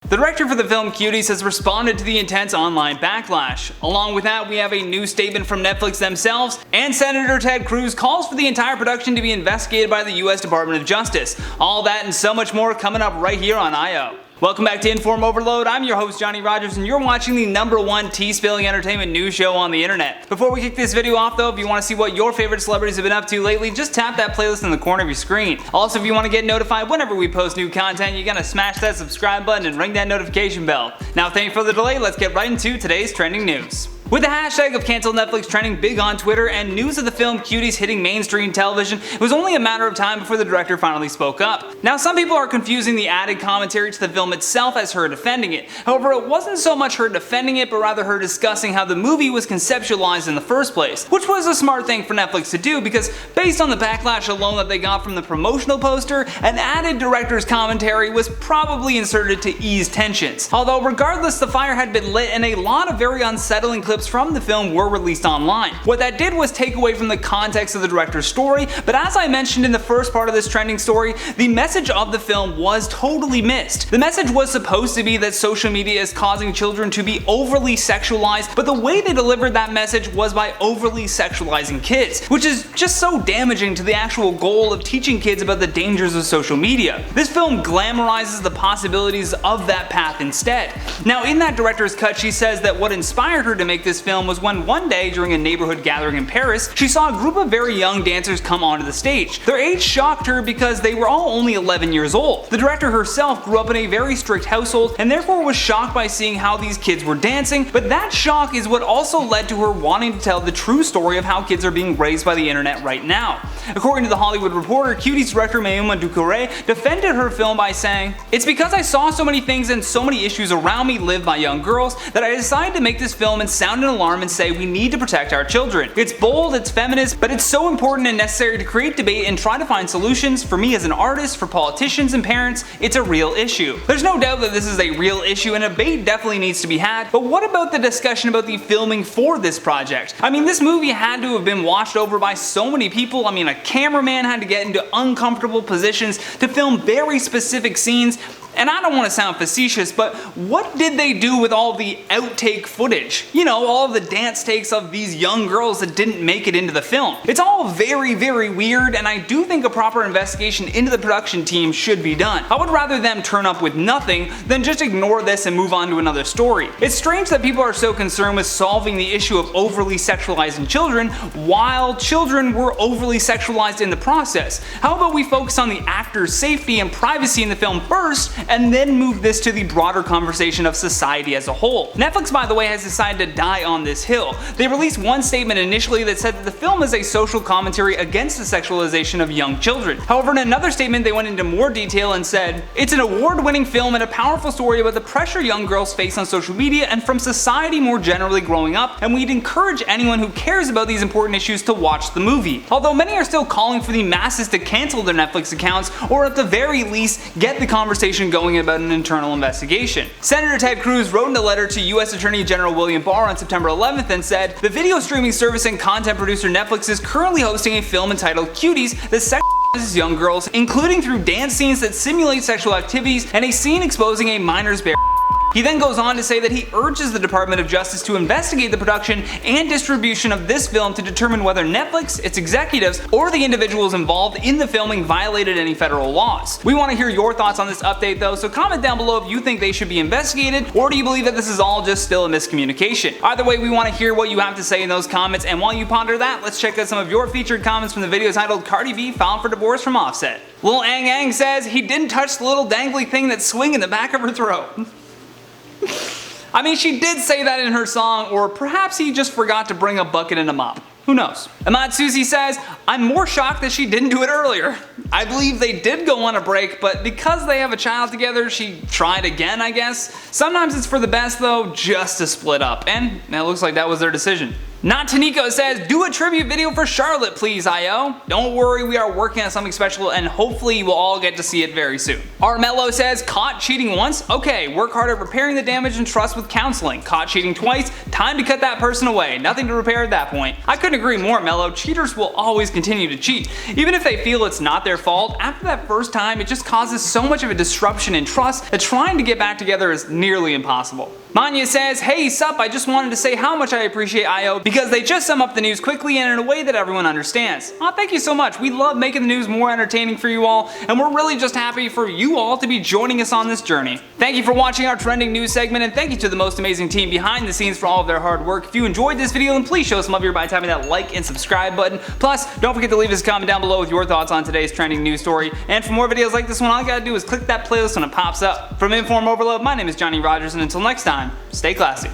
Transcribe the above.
The director for the film Cuties has responded to the intense online backlash. Along with that, we have a new statement from Netflix themselves, and Senator Ted Cruz calls for the entire production to be investigated by the US Department of Justice. All that and so much more coming up right here on IO. Welcome back to InformOverload. I'm your host Johnny Rogers, and you're watching the #1 tea-spilling entertainment news show on the internet. Before we kick this video off though, if you want to see what your favorite celebrities have been up to lately, just tap that playlist in the corner of your screen. Also, if you want to get notified whenever we post new content, you gotta smash that subscribe button and ring that notification bell. Now, thank you for the delay, let's get right into today's trending news. With the hashtag of cancelnetflix trending big on Twitter and news of the film Cuties hitting mainstream television, it was only a matter of time before the director finally spoke up. Now, some people are confusing the added commentary to the film itself as her defending it. However, it wasn't so much her defending it, but rather her discussing how the movie was conceptualized in the first place, which was a smart thing for Netflix to do because based on the backlash alone that they got from the promotional poster, an added director's commentary was probably inserted to ease tensions. Although regardless, the fire had been lit and a lot of very unsettling clips from the film were released online. What that did was take away from the context of the director's story, but as I mentioned in the first part of this trending story, the message of the film was totally missed. The message was supposed to be that social media is causing children to be overly sexualized, but the way they delivered that message was by overly sexualizing kids, which is just so damaging to the actual goal of teaching kids about the dangers of social media. This film glamorizes the possibilities of that path instead. Now, in that director's cut, she says that what inspired her to make this film was when one day during a neighborhood gathering in Paris, she saw a group of very young dancers come onto the stage. Their age shocked her because they were all only 11 years old. The director herself grew up in a very strict household and therefore was shocked by seeing how these kids were dancing, but that shock is what also led to her wanting to tell the true story of how kids are being raised by the internet right now. According to The Hollywood Reporter, Cuties director Mayuma Ducouré defended her film by saying, "It's because I saw so many things and so many issues around me lived by young girls that I decided to make this film and sound an alarm and say we need to protect our children. It's bold, it's feminist, but it's so important and necessary to create debate and try to find solutions. For me as an artist, for politicians and parents, it's a real issue." There's no doubt that this is a real issue and a debate definitely needs to be had, but what about the discussion about the filming for this project? I mean, this movie had to have been watched over by so many people. I mean, a cameraman had to get into uncomfortable positions to film very specific scenes. And I don't want to sound facetious, but what did they do with all the outtake footage? You know, all of the dance takes of these young girls that didn't make it into the film. It's all very, very weird, and I do think a proper investigation into the production team should be done. I would rather them turn up with nothing than just ignore this and move on to another story. It's strange that people are so concerned with solving the issue of overly sexualizing children while children were overly sexualized in the process. How about we focus on the actors' safety and privacy in the film first, and then move this to the broader conversation of society as a whole. Netflix, by the way, has decided to die on this hill. They released one statement initially that said that the film is a social commentary against the sexualization of young children. However, in another statement they went into more detail and said, "It's an award-winning film and a powerful story about the pressure young girls face on social media and from society more generally growing up, and we'd encourage anyone who cares about these important issues to watch the movie." Although many are still calling for the masses to cancel their Netflix accounts, or at the very least, get the conversation going about an internal investigation. Senator Ted Cruz wrote in a letter to US Attorney General William Barr on September 11th and said, "The video streaming service and content producer Netflix is currently hosting a film entitled Cuties that sexualizes young girls, including through dance scenes that simulate sexual activities and a scene exposing a minor's bare." He then goes on to say that he urges the Department of Justice to investigate the production and distribution of this film to determine whether Netflix, its executives, or the individuals involved in the filming violated any federal laws. We want to hear your thoughts on this update though, so comment down below if you think they should be investigated, or do you believe that this is all just still a miscommunication? Either way, we want to hear what you have to say in those comments, and while you ponder that, let's check out some of your featured comments from the video titled "Cardi B Filed for Divorce from Offset." Lil Ang Ang says, "He didn't touch the little dangly thing that's swinging in the back of her throat." I mean, she did say that in her song, or perhaps he just forgot to bring a bucket and a mop. Who knows? Ahmad Susi says, "I'm more shocked that she didn't do it earlier. I believe they did go on a break, but because they have a child together, she tried again, I guess. Sometimes it's for the best though, just to split up, and it looks like that was their decision." Not Taniko says, do a tribute video for Charlotte please, IO. Don't worry, we are working on something special and hopefully you will all get to see it very soon. Armello says, caught cheating once? Okay, work hard at repairing the damage and trust with counseling. Caught cheating twice? Time to cut that person away. Nothing to repair at that point. I couldn't agree more, Mello. Cheaters will always continue to cheat. Even if they feel it's not their fault, after that first time it just causes so much of a disruption in trust that trying to get back together is nearly impossible. Manya says, hey sup, I just wanted to say how much I appreciate IO because they just sum up the news quickly and in a way that everyone understands. Aw, thank you so much. We love making the news more entertaining for you all, and we're really just happy for you all to be joining us on this journey. Thank you for watching our trending news segment, and thank you to the most amazing team behind the scenes for all of their hard work. If you enjoyed this video, then please show some love here by tapping that like and subscribe button. Plus, don't forget to leave us a comment down below with your thoughts on today's trending news story. And for more videos like this one, all you gotta do is click that playlist when it pops up. From InformOverload, my name is Johnny Rogers, and until next time, stay classy.